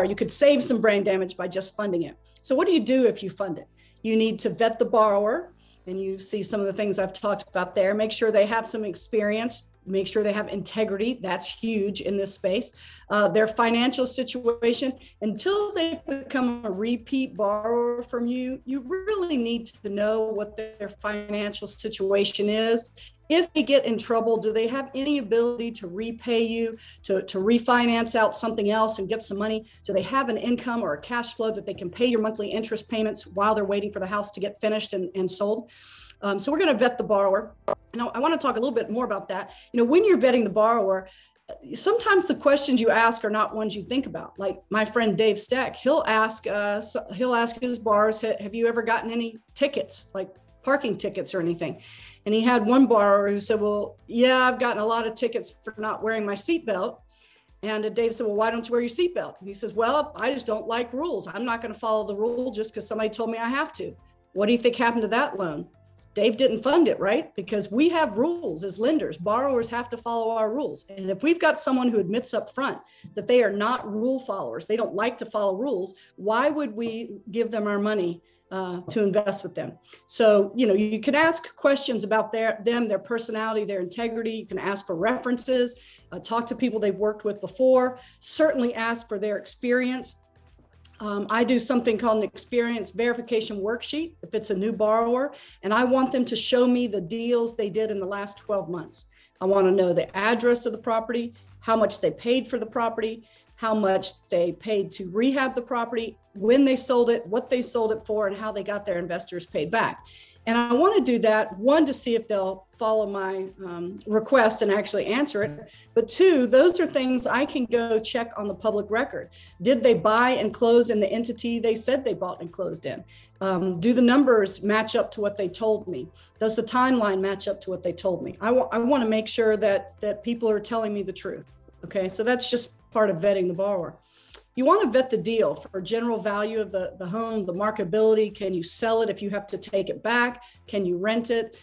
You could save some brain damage by just funding it. So what do you do if you fund it? You need to vet the borrower, and you see some of the things I've talked about there. Make sure they have some experience, make sure they have integrity. That's huge in this space. Their financial situation. Until they become a repeat borrower from you, you really need to know what their financial situation is. If they get in trouble, do they have any ability to repay you, to refinance out something else and get some money? Do they have an income or a cash flow that they can pay your monthly interest payments while they're waiting for the house to get finished and sold? So we're going to vet the borrower. Now, I want to talk a little bit more about that. When you're vetting the borrower, sometimes the questions you ask are not ones you think about. Like my friend Dave Steck, he'll ask his borrowers, have you ever gotten any tickets, like parking tickets or anything? And he had one borrower who said, well, yeah, I've gotten a lot of tickets for not wearing my seatbelt. And Dave said, well, why don't you wear your seatbelt? And he says, well, I just don't like rules. I'm not going to follow the rule just because somebody told me I have to. What do you think happened to that loan? Dave didn't fund it, right? Because we have rules as lenders. Borrowers have to follow our rules. And if we've got someone who admits up front that they are not rule followers, they don't like to follow rules, why would we give them our money to invest with them? So, you can ask questions about them, their personality, their integrity. You can ask for references, talk to people they've worked with before, certainly ask for their experience. I do something called an experience verification worksheet if it's a new borrower, and I want them to show me the deals they did in the last 12 months. I want to know the address of the property, how much they paid for the property, how much they paid to rehab the property, when they sold it, what they sold it for, and how they got their investors paid back. And I want to do that, one, to see if they'll follow my request and actually answer it. But two, those are things I can go check on the public record. Did they buy and close in the entity they said they bought and closed in? Do the numbers match up to what they told me? Does the timeline match up to what they told me? I want to make sure that people are telling me the truth. Okay, so that's just part of vetting the borrower. You want to vet the deal for general value of the home, the marketability. Can you sell it if you have to take it back? Can you rent it?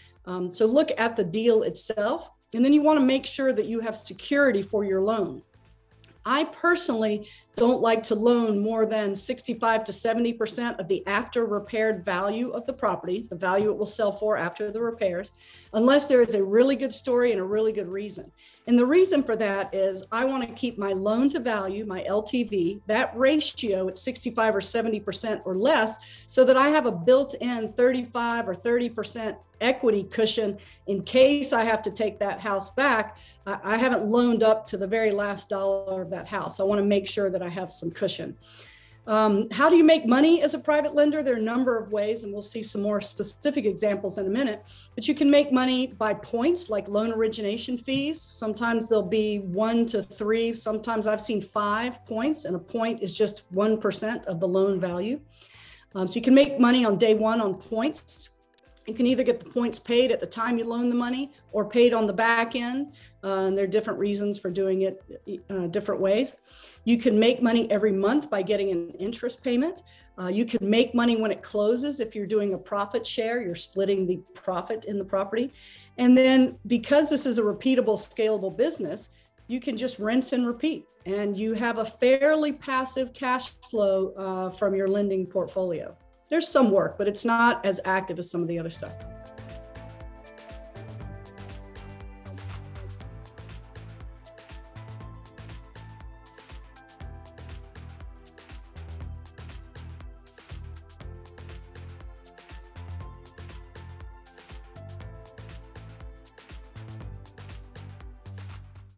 So look at the deal itself. And then you want to make sure that you have security for your loan. I personally don't like to loan more than 65 to 70% of the after repaired value of the property, the value it will sell for after the repairs, unless there is a really good story and a really good reason. And the reason for that is I want to keep my loan to value, my LTV, that ratio at 65 or 70% or less, so that I have a built-in 35 or 30% equity cushion in case I have to take that house back. I haven't loaned up to the very last dollar of that house. I want to make sure that I have some cushion. How do you make money as a private lender? There are a number of ways, and we'll see some more specific examples in a minute, but you can make money by points, like loan origination fees. Sometimes there'll be 1 to 3, sometimes I've seen 5 points, and a point is just 1% of the loan value. So you can make money on day one on points. You can either get the points paid at the time you loan the money or paid on the back end. And there are different reasons for doing it different ways. You can make money every month by getting an interest payment. You can make money when it closes. If you're doing a profit share, you're splitting the profit in the property. And then because this is a repeatable, scalable business, you can just rinse and repeat. And you have a fairly passive cash flow from your lending portfolio. There's some work, but it's not as active as some of the other stuff.